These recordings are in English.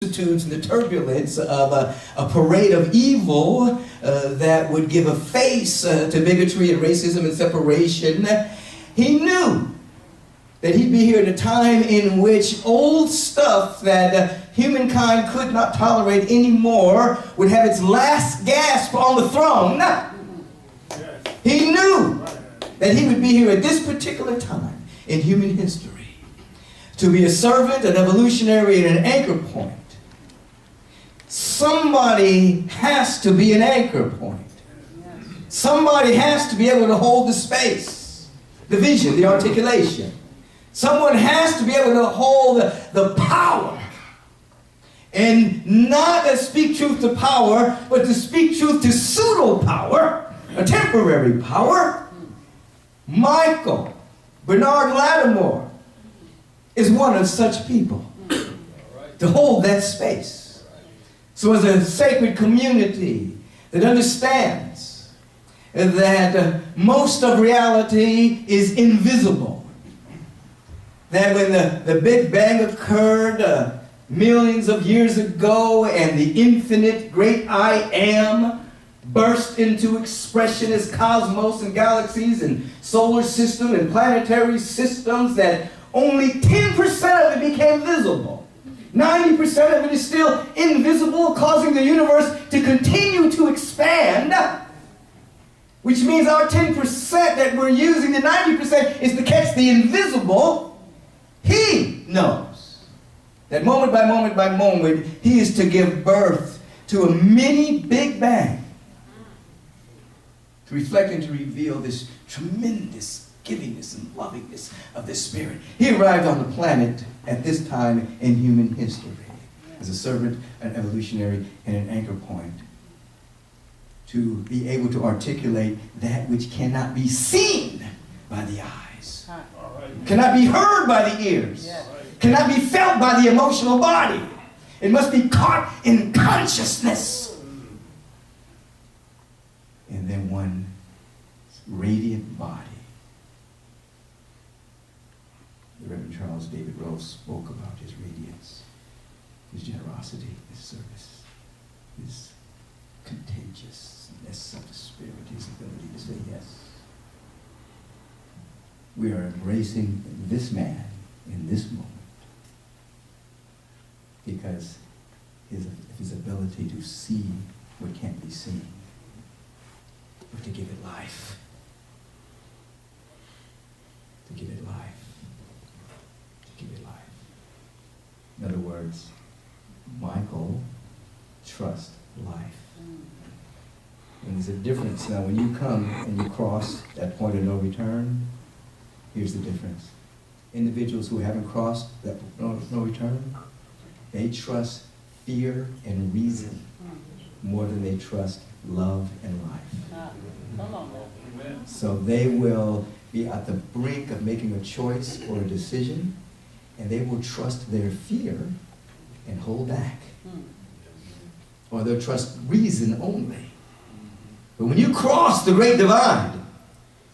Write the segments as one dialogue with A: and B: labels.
A: vicissitudes and the turbulence of a parade of evil that would give a face to bigotry and racism and separation, he knew that he'd be here at a time in which old stuff that humankind could not tolerate anymore would have its last gasp on the throne. He knew that he would be here at this particular time in human history to be a servant, an evolutionary, and an anchor point. Somebody has to be an anchor point. Somebody has to be able to hold the space, the vision, the articulation. Someone has to be able to hold the power. And not to speak truth to power, but to speak truth to pseudo power, a temporary power. Michael Bernard Lattimore is one of such people to hold that space. So as a sacred community that understands that most of reality is invisible, that when the Big Bang occurred millions of years ago and the infinite great I Am burst into expression as cosmos and galaxies and solar system and planetary systems, that only 10% of it became visible. 90% of it is still invisible, causing the universe to continue to expand, which means our 10% that we're using, the 90% is to catch the invisible. He knows that moment by moment by moment, he is to give birth to a mini Big Bang, to reflect and to reveal this tremendous givingness and lovingness of the Spirit. He arrived on the planet at this time in human history as a servant, an evolutionary, and an anchor point to be able to articulate that which cannot be seen by the eyes, cannot be heard by the ears, cannot be felt by the emotional body. It must be caught in consciousness. And then one radiant body. The Reverend Charles David Rose spoke about his radiance, his generosity, his service, his contagiousness of the Spirit, his ability to say yes. We are embracing this man in this moment because of his ability to see what can't be seen, but to give it life. To give it life. To give it life. In other words, Michael trusts life. And there's a difference. Now, when you come and you cross that point of no return, here's the difference. Individuals who haven't crossed that no return, they trust fear and reason more than they trust love and life. So they will be at the brink of making a choice or a decision, and they will trust their fear and hold back. Or they'll trust reason only. But when you cross the great divide,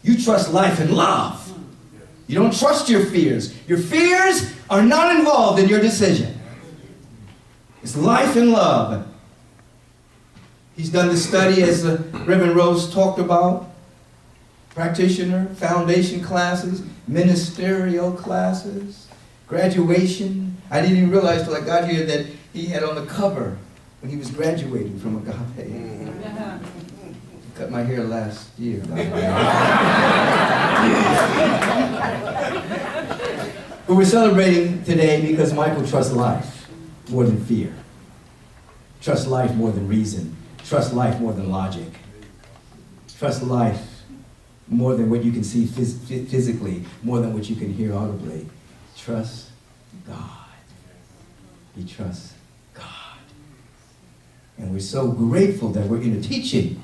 A: you trust life and love. You don't trust your fears. Your fears are not involved in your decision. It's life and love. He's done the study, as Reverend Rose talked about, practitioner, foundation classes, ministerial classes, graduation. I didn't even realize till I got here that he had on the cover when he was graduating from Agape. Cut my hair last year. But we're celebrating today because Michael trusts life more than fear. Trusts life more than reason. Trust life more than logic. Trust life more than what you can see physically, more than what you can hear audibly. Trust God. He trusts God. And we're so grateful that we're in a teaching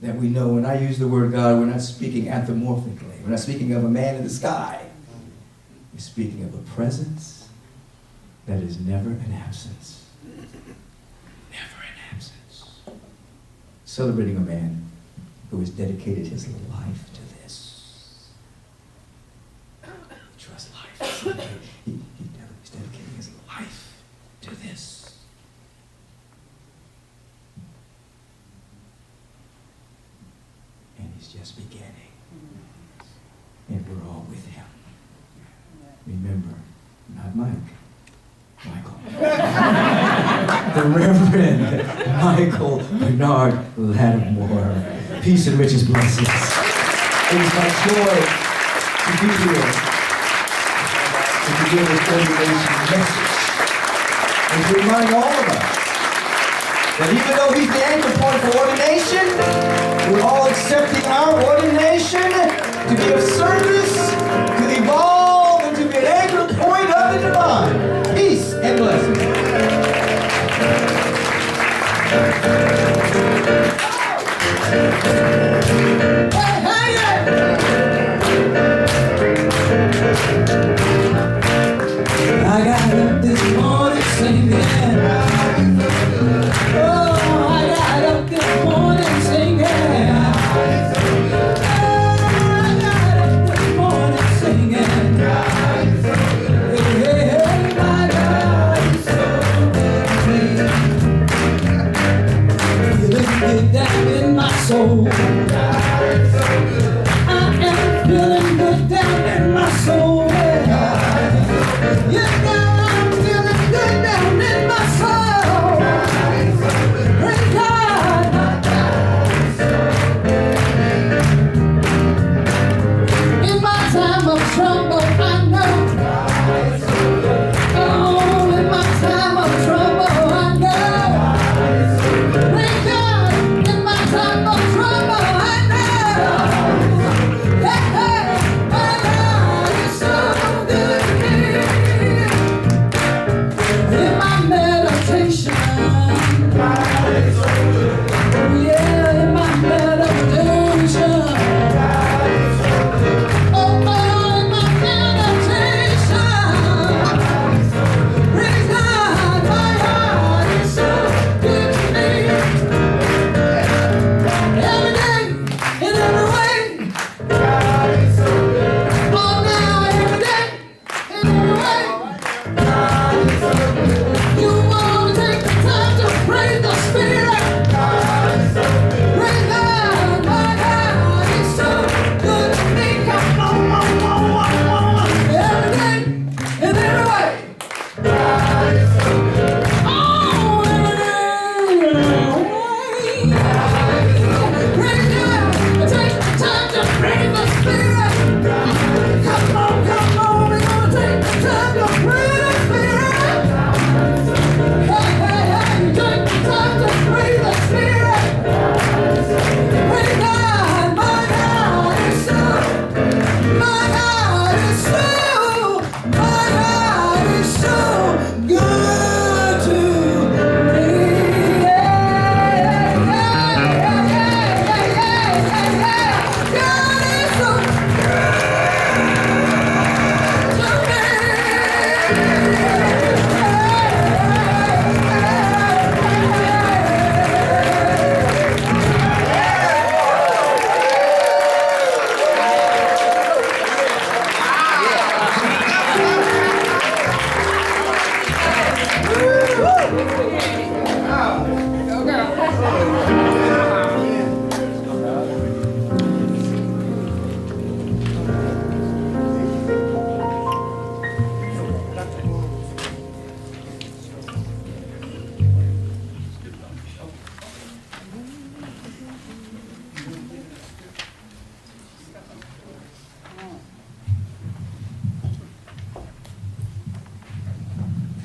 A: that we know when I use the word God, we're not speaking anthropomorphically. We're not speaking of a man in the sky. We're speaking of a presence that is never an absence. Never an absence. Celebrating a man who has dedicated his life to this. Trust life. He's dedicating his life just beginning. And we're all with him. Remember, not Mike. Michael. The Reverend Michael Bernard Lattimore. Peace and riches blessings. It is my joy to be here to begin this ordination message and to remind all of us that even though he's the anchor point for ordination, we're all accepting our ordination to be of service, to evolve, and to be an anchor point of the divine. Peace and blessings. I got up this morning singing. Oh, I got up this morning singing. I got up this morning singing. Hey, my God is so good to me. Feeling good down in my soul. I am feeling good down in my soul. Yeah, now I'm feeling good down in my soul. Praise God. In my time of trouble, I know. Oh, in my time of trouble, I know. Praise God. In my time of trouble, I know. Hey, hey, my God is so good to me. In my meditation, oh yeah, in my meditation, oh, in my meditation, praise God, my God is so good to me. Every day, in every way, God is so good. Oh, now, every day, in every way, God is so good. You want to take the time to praise the Spirit. God is so good. Praise God, my God is so good to me. Come on. Every day, in every way. God is so good. Oh, every day, in every way. Praise God. Take the time to praise the Spirit. Come on. We're going to take the time to praise the Spirit. Hey, take the time to praise the Spirit. Praise God, my God is so, my God is so, my God is so good to me. God is so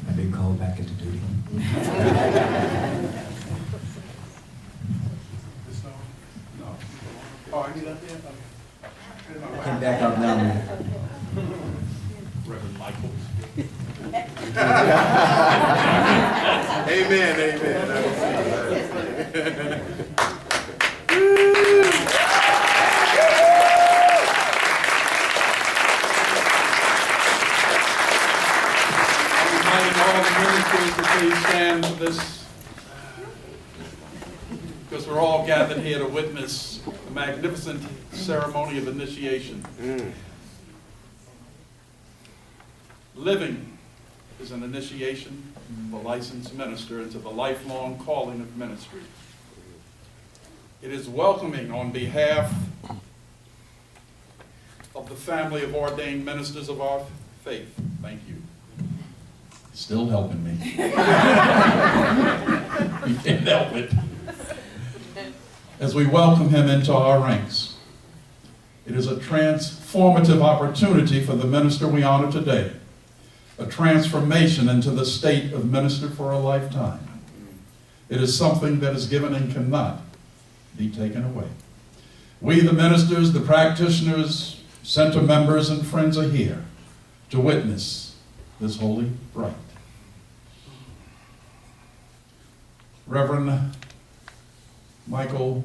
A: I've been called back into duty. I came back up now.
B: Reverend Michael.
C: Amen. I
B: Reminding all the ministers to please stand for this, because we're all gathered here to witness the magnificent ceremony of initiation. Living is an initiation of a licensed minister into the lifelong calling of ministry. It is welcoming on behalf the family of ordained ministers of our faith. Thank you.
C: Still helping me. You can't help it. As we welcome him into our ranks, it is a transformative opportunity for the minister we honor today, a transformation into the state of minister for a lifetime. It is something that is given and cannot be taken away. We, the ministers, the practitioners, center members, and friends are here to witness this holy rite. Reverend Michael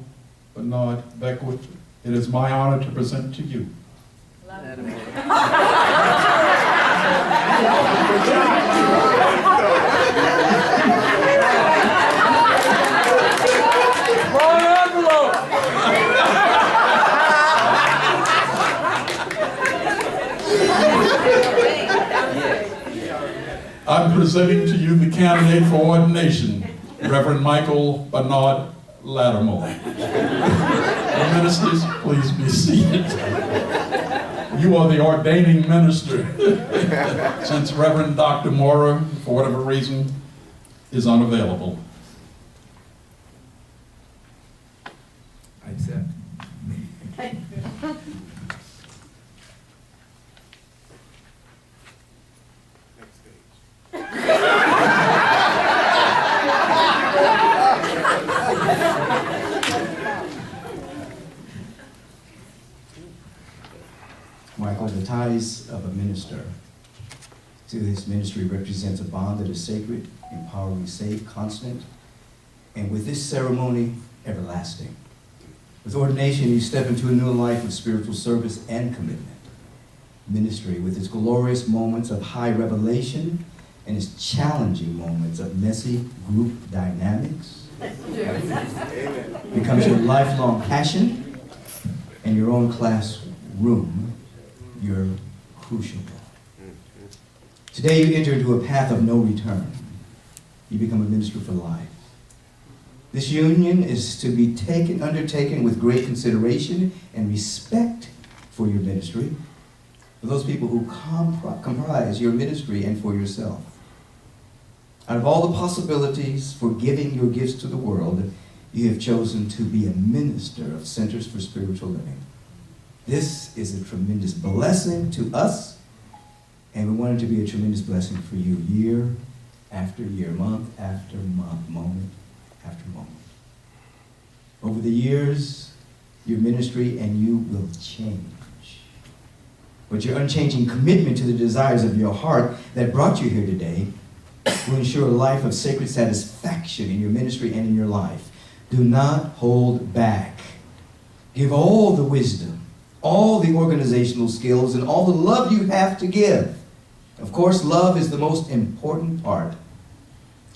C: Bernard Beckwith, it is my honor to present to you I'm presenting to you the candidate for ordination, Reverend Michael Bernard Lattimore. The ministers, please be seated. You are the ordaining minister, since Reverend Dr. Mora, for whatever reason, is unavailable.
A: I accept. Michael, the ties of a minister to his ministry represents a bond that is sacred, empowering, safe, constant, and with this ceremony, everlasting. With ordination, you step into a new life of spiritual service and commitment. Ministry, with its glorious moments of high revelation and its challenging moments of messy group dynamics, becomes your lifelong passion and your own classroom, your crucible. Today you enter into a path of no return. You become a minister for life. This union is to be undertaken with great consideration and respect for your ministry, for those people who comprise your ministry, and for yourself. Out of all the possibilities for giving your gifts to the world, you have chosen to be a minister of Centers for Spiritual Living. This is a tremendous blessing to us, and we want it to be a tremendous blessing for you year after year, month after month, moment after moment. Over the years, your ministry and you will change. But your unchanging commitment to the desires of your heart that brought you here today will ensure a life of sacred satisfaction in your ministry and in your life. Do not hold back. Give all the wisdom, all the organizational skills, and all the love you have to give. Of course, love is the most important part.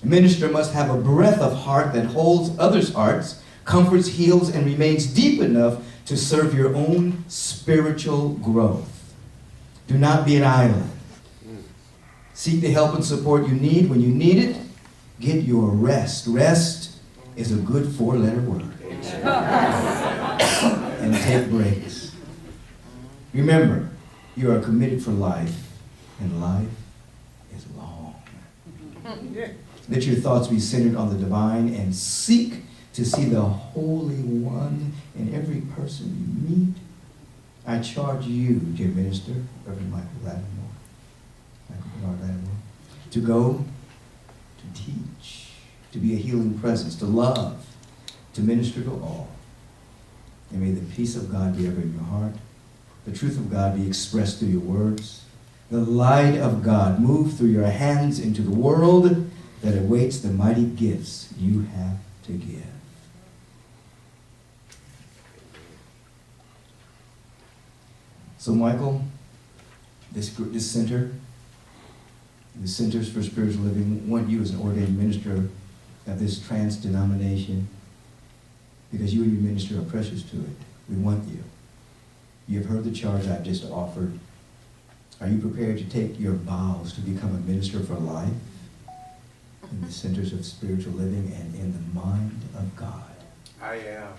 A: A minister must have a breadth of heart that holds others' hearts, comforts, heals, and remains deep enough to serve your own spiritual growth. Do not be an island. Seek the help and support you need when you need it. Get your rest. Rest is a good four-letter word. And take breaks. Remember, you are committed for life, and life is long. Let your thoughts be centered on the divine and seek to see the Holy One in every person you meet. I charge you, dear minister, Reverend Michael Bernard Lattimore, to go, to teach, to be a healing presence, to love, to minister to all. And may the peace of God be ever in your heart, the truth of God be expressed through your words, the light of God move through your hands into the world that awaits the mighty gifts you have to give. So Michael, this center, the Centers for Spiritual Living, want you as an ordained minister of this trans-denomination, because you and your ministry are precious to it. We want you. You have heard the charge I've just offered. Are you prepared to take your vows to become a minister for life in the Centers of Spiritual Living and in the mind of God?
D: I am.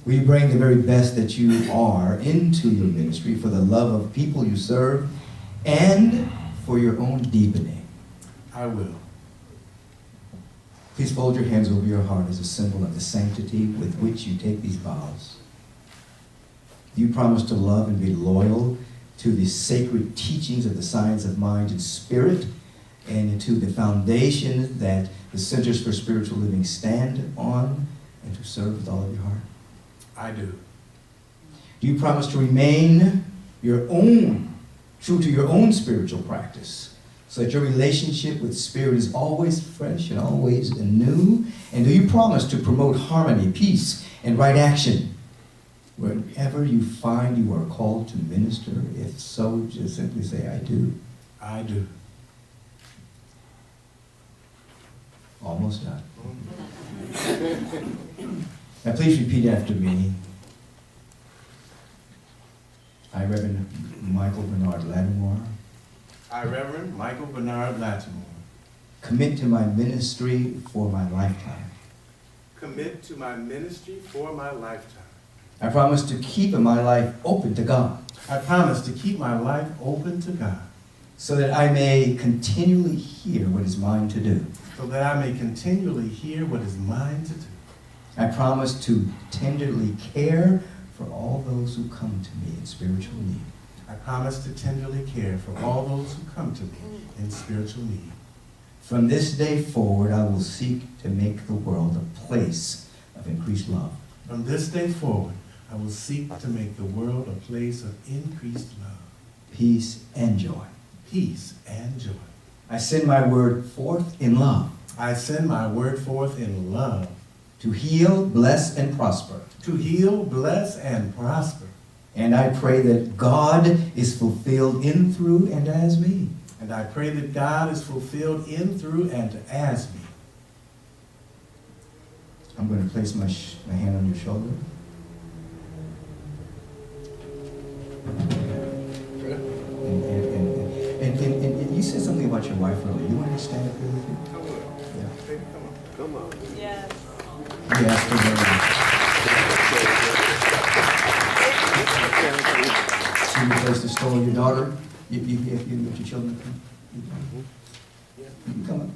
A: Will you bring the very best that you are into your ministry for the love of people you serve and for your own deepening?
D: I will.
A: Please fold your hands over your heart as a symbol of the sanctity with which you take these vows. Do you promise to love and be loyal to the sacred teachings of the science of mind and spirit and to the foundation that the Centers for Spiritual Living stand on, and to serve with all of your heart?
D: I do.
A: Do you promise to remain true to your own spiritual practice, so that your relationship with Spirit is always fresh and always anew? And do you promise to promote harmony, peace, and right action wherever you find you are called to minister? If so, just simply say, I do.
D: I do.
A: Almost done. Now please repeat after me. I, Reverend Michael Bernard Lattimore,
D: I, Reverend Michael Bernard Lattimore,
A: commit to my ministry for my lifetime.
D: commit to my ministry for my lifetime.
A: I promise to keep my life open to God,
D: I promise to keep my life open to God,
A: so that I may continually hear what is mine to do.
D: so that I may continually hear what is mine to do.
A: I promise to tenderly care for all those who come to me in spiritual need.
D: I promise to tenderly care for all those who come to me in spiritual need.
A: From this day forward, I will seek to make the world a place of increased love.
D: From this day forward, I will seek to make the world a place of increased love,
A: Peace and joy.
D: peace, and joy.
A: I send my word forth in love
D: I send my word forth in love
A: to heal, bless, and prosper.
D: to heal, bless, and prosper.
A: And I pray that God is fulfilled in, through, and as me.
D: And I pray that God is fulfilled in, through, and as me.
A: I'm going to place my hand on your shoulder. And you said something about your wife earlier. You want to stand up here with you?
D: I will.
A: Yeah.
D: Baby, come on.
E: Yes.
A: You asked her to replace the stole of your daughter. You let your children come. You can come up.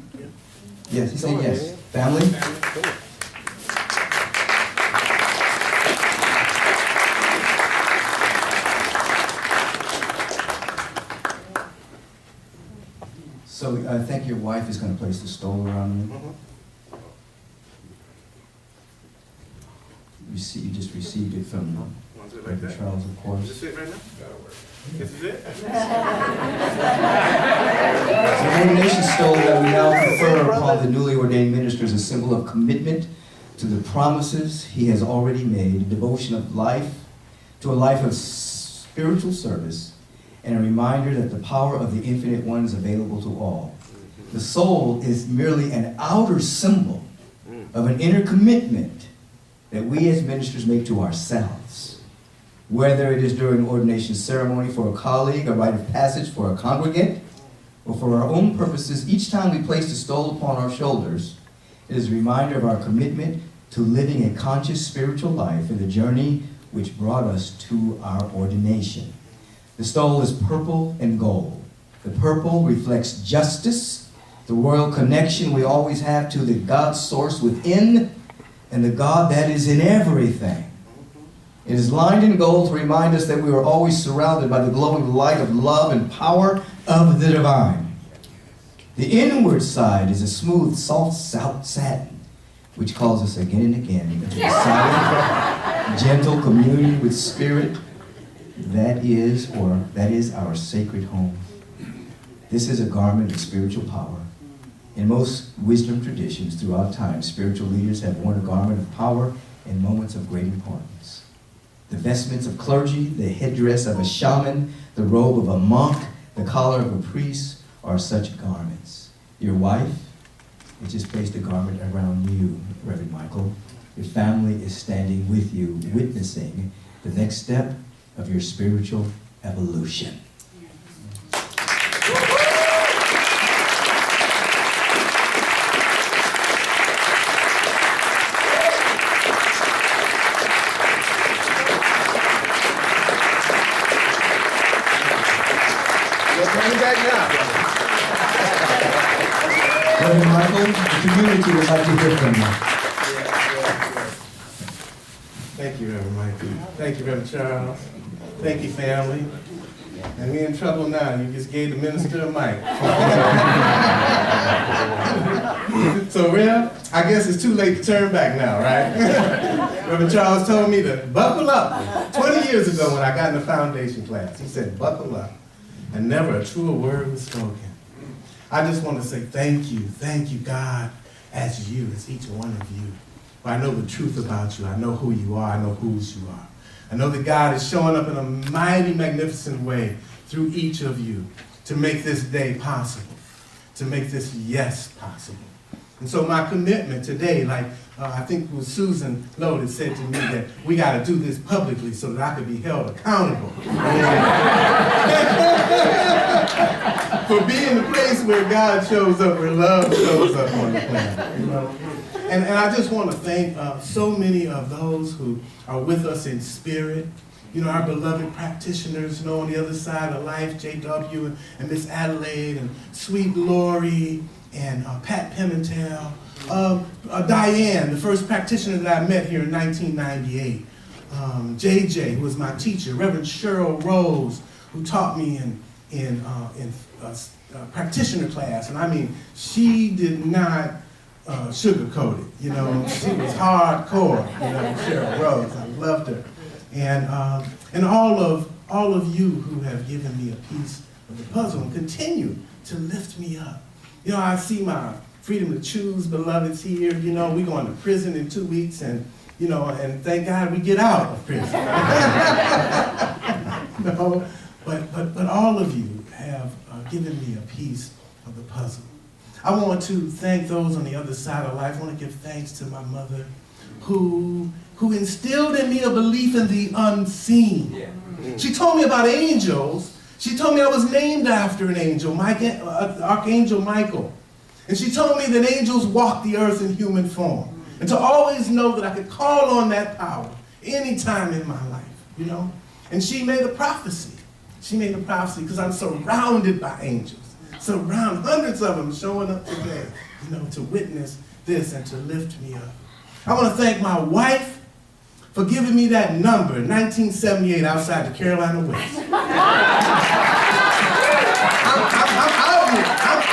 A: Yes, he said yes. Family? So I think your wife is going to place the stole around you. You just received it from
D: Want to do it like
A: Reverend
D: that?
A: Charles, of
D: Is
A: course.
D: this it right now? This is it?
A: The ordination stole that we now confer upon the newly ordained minister is a symbol of commitment to the promises he has already made, a devotion of life to a life of spiritual service, and a reminder that the power of the Infinite One is available to all. The soul is merely an outer symbol of an inner commitment that we as ministers make to ourselves. Whether it is during an ordination ceremony for a colleague, a rite of passage for a congregant, or for our own purposes, each time we place the stole upon our shoulders, it is a reminder of our commitment to living a conscious spiritual life in the journey which brought us to our ordination. The stole is purple and gold. The purple reflects justice, the royal connection we always have to the God source within, and the God that is in everything. It is lined in gold to remind us that we are always surrounded by the glowing light of love and power of the divine. The inward side is a smooth, soft satin, which calls us again and again into a silent, gentle communion with Spirit. That is our sacred home. This is a garment of spiritual power. In most wisdom traditions throughout time, spiritual leaders have worn a garment of power in moments of great importance. The vestments of clergy, the headdress of a shaman, the robe of a monk, the collar of a priest are such garments. Your wife has just placed a garment around you, Reverend Michael. Your family is standing with you, witnessing the next step of your spiritual evolution. Reverend Michael, the community would like to hear from you.
D: Thank you, Reverend Michael. Thank you, Reverend Charles. Thank you, family. And we in trouble now. You just gave the minister a mic. So, Rev, I guess it's too late to turn back now, right? Reverend Charles told me to buckle up 20 years ago when I got in the foundation class. He said, buckle up. And never a truer word was spoken. I just want to say thank you, God, as you, as each one of you. I know the truth about you. I know who you are. I know whose you are. I know that God is showing up in a mighty, magnificent way through each of you to make this day possible, to make this yes possible. And so my commitment today, like I think it was Susan Lowe that said to me that we got to do this publicly so that I could be held accountable for being the place where God shows up, where love shows up on the planet. You know? And I just want to thank so many of those who are with us in spirit. You know, our beloved practitioners, you know, on the other side of life, J.W. and Miss Adelaide and Sweet Lori and Pat Pimentel. Diane, the first practitioner that I met here in 1998. J.J., who was my teacher. Reverend Cheryl Rose, who taught me in practitioner class. And I mean, she did not sugarcoat it, you know. She was hardcore, you know, Cheryl Rose. I loved her. And all of you who have given me a piece of the puzzle and continue to lift me up. You know, I see my freedom to choose beloveds here. You know, we're going to prison in 2 weeks, and you know, and thank God we get out of prison. No, but all of you have given me a piece of the puzzle. I want to thank those on the other side of life. I want to give thanks to my mother, who instilled in me a belief in the unseen. Yeah. She told me about angels. She told me I was named after an angel, Archangel Michael. And she told me that angels walk the earth in human form. And to always know that I could call on that power anytime in my life, you know. And she made a prophecy. She made a prophecy because I'm surrounded by angels. Surrounded, hundreds of them showing up today, you know, to witness this and to lift me up. I want to thank my wife for giving me that number in 1978 outside the Carolina West. I'm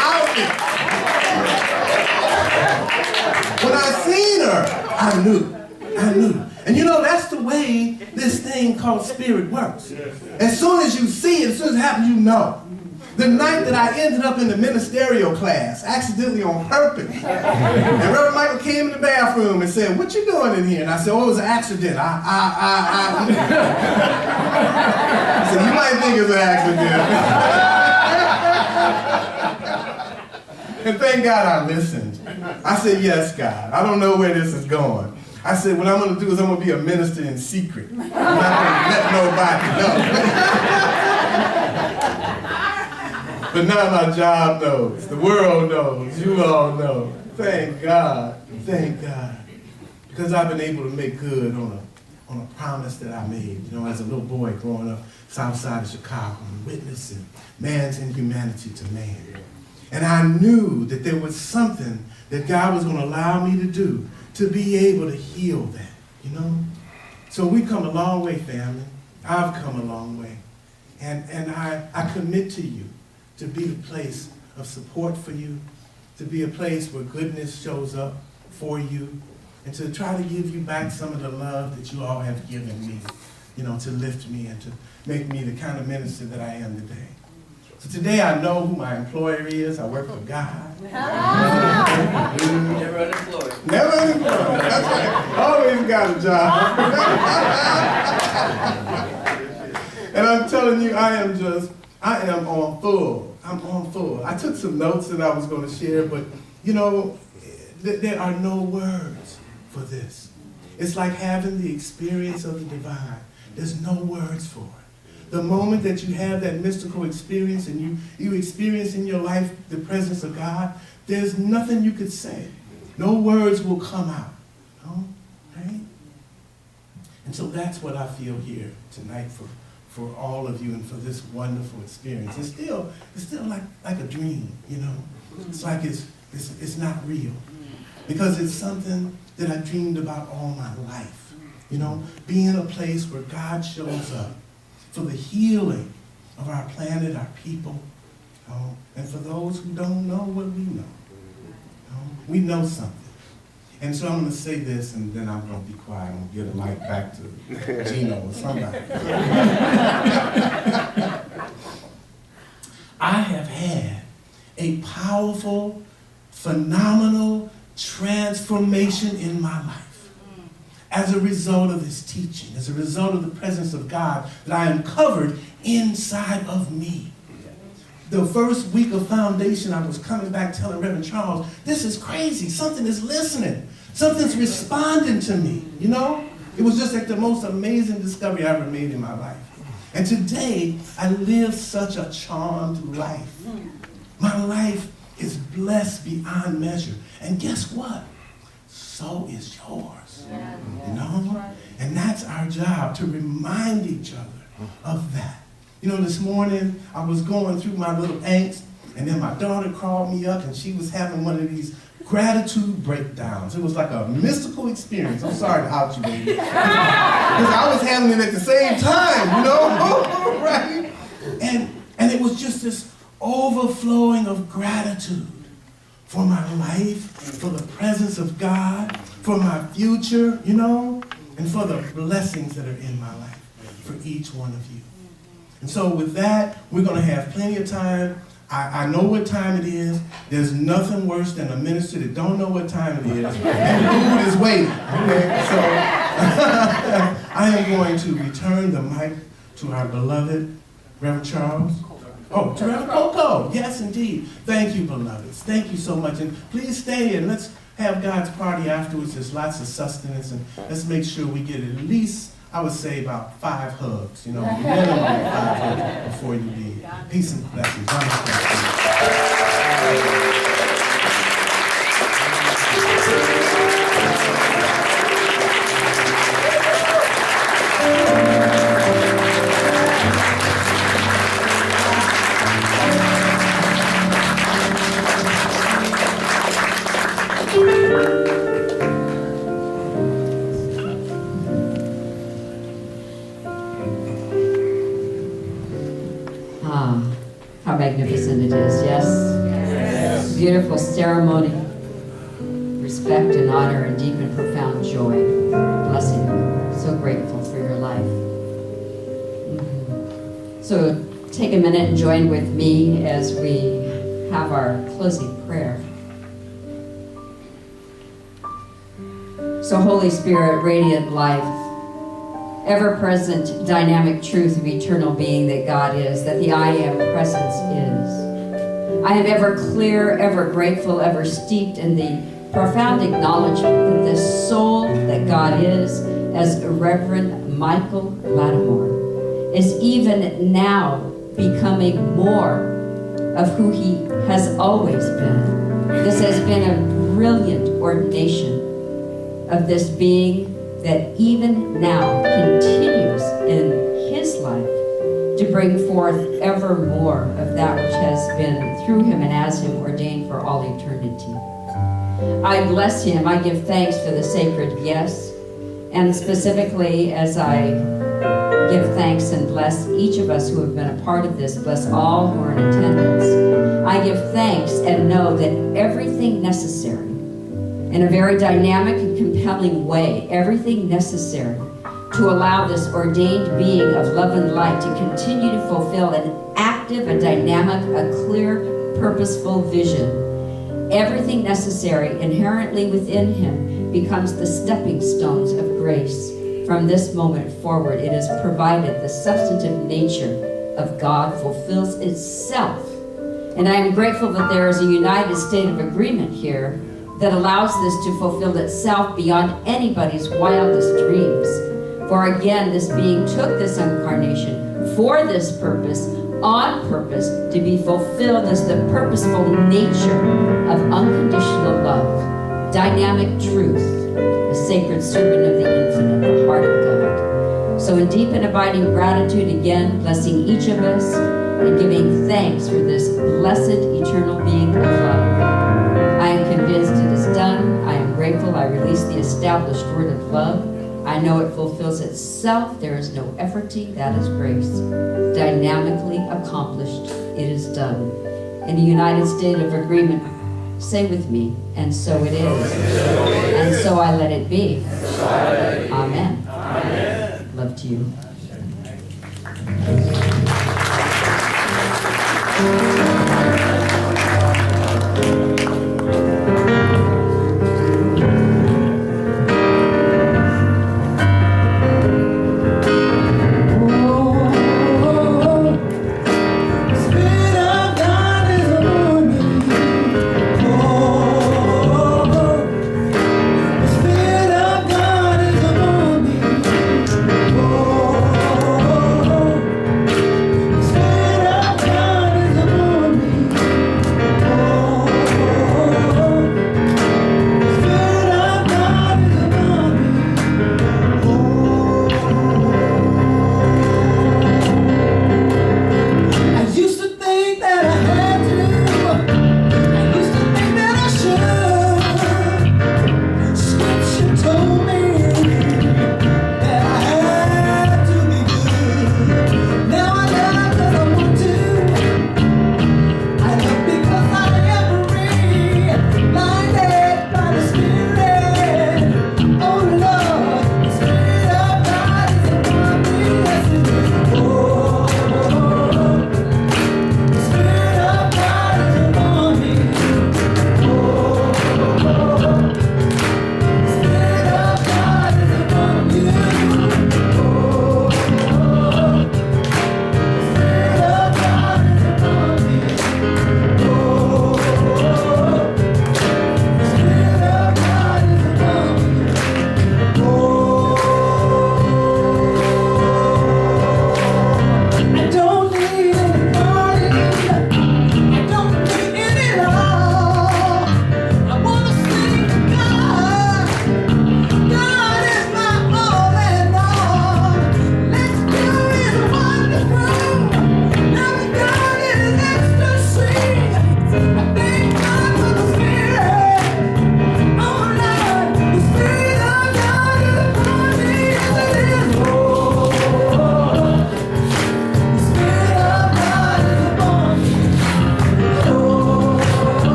D: out here. When I seen her, I knew. And you know, that's the way this thing called spirit works. As soon as you see it, as soon as it happens, you know. The night that I ended up in the ministerial class, accidentally on purpose, and Reverend Michael came in the bathroom and said, "What you doing in here?" And I said, "Oh, it was an accident. I said, "You might think it's an accident." And thank God I listened. I said, "Yes, God. I don't know where this is going." I said, "What I'm going to do is I'm going to be a minister in secret. I'm not going to let nobody know." But now my job knows, the world knows, you all know. Thank God, because I've been able to make good on a promise that I made. You know, as a little boy growing up south side of Chicago and witnessing man's inhumanity to man. And I knew that there was something that God was going to allow me to do to be able to heal that, you know. So we've come a long way, family. I've come a long way. And I commit to you to be the place of support for you, to be a place where goodness shows up for you, and to try to give you back some of the love that you all have given me, you know, to lift me and to make me the kind of minister that I am today. So today I know who my employer is. I work for God.
E: Never unemployed.
D: Never unemployed. That's right. Always got a job. And I'm telling you, I am on full. I'm on full. I took some notes that I was going to share, but you know, there are no words for this. It's like having the experience of the divine. There's no words for it. The moment that you have that mystical experience and you experience in your life the presence of God, there's nothing you could say. No words will come out. No? Right? And so that's what I feel here tonight for all of you and for this wonderful experience. It's still like a dream, you know. It's like it's not real. Because it's something that I dreamed about all my life. You know, being in a place where God shows up for the healing of our planet, our people, you know, and for those who don't know what we know. You know, we know something. And so I'm going to say this, and then I'm going to be quiet. I'm going to give the mic back to Gino or somebody. I have had a powerful, phenomenal transformation in my life as a result of this teaching, as a result of the presence of God that I uncovered inside of me. The first week of foundation, I was coming back telling Reverend Charles, this is crazy. Something is listening. Something's responding to me, you know? It was just like the most amazing discovery I ever made in my life. And today, I live such a charmed life. My life is blessed beyond measure. And guess what? So is yours. You know? And that's our job, to remind each other of that. You know, this morning, I was going through my little angst, and then my daughter called me up, and she was having one of these gratitude breakdowns. It was like a mystical experience. I'm sorry to out you, baby. Because I was having it at the same time, you know? Right? And it was just this overflowing of gratitude for my life, for the presence of God, for my future, you know, and for the blessings that are in my life, for each one of you. And so with that, we're going to have plenty of time. I know what time it is. There's nothing worse than a minister that don't know what time it is, and food is waiting. Okay? So I am going to return the mic to our beloved Reverend Charles. Oh, to Reverend Coco. Yes, indeed. Thank you, beloveds. Thank you so much. And please stay and let's have God's party afterwards. There's lots of sustenance, and let's make sure we get at least, I would say, about 5 hugs. You know, minimum 5 hugs before you leave. Peace and blessings.
E: How magnificent it is, yes? Yes. Beautiful ceremony, respect and honor and deep and profound joy. Blessing you. So grateful for your life. So take a minute and join with me as we have our closing prayer. So Holy Spirit, radiant life, ever-present, dynamic truth of eternal being that God is, that the I Am presence is. I am ever clear, ever grateful, ever steeped in the profound acknowledgement that this soul that God is, as Reverend Michael Lattimore, is even now becoming more of who he has always been. This has been a brilliant ordination of this being that even now continues in his life to bring forth ever more of that which has been through him and as him ordained for all eternity. I bless him. I give thanks for the sacred yes, and specifically as I give thanks and bless each of us who have been a part of this, bless all who are in attendance. I give thanks and know that everything necessary, in a very dynamic and compelling way, everything necessary to allow this ordained being of love and light to continue to fulfill an active, a dynamic, a clear, purposeful vision. Everything necessary inherently within him becomes the stepping stones of grace. From this moment forward, it is provided the substantive nature of God fulfills itself. And I am grateful that there is a united state of agreement here that allows this to fulfill itself beyond anybody's wildest dreams. For again, this being took this incarnation for this purpose, on purpose, to be fulfilled as the purposeful nature of unconditional love, dynamic truth, a sacred servant of the infinite, the heart of God. So in deep and abiding gratitude again, blessing each of us, and giving thanks for this blessed eternal being of love. I am convinced it is done. I am grateful I release the established word of love. I know it fulfills itself. There is no efforting. That is grace. Dynamically accomplished. It is done. In the United State of agreement, say with me, and so it is. And so I let it be. Amen. Love to you.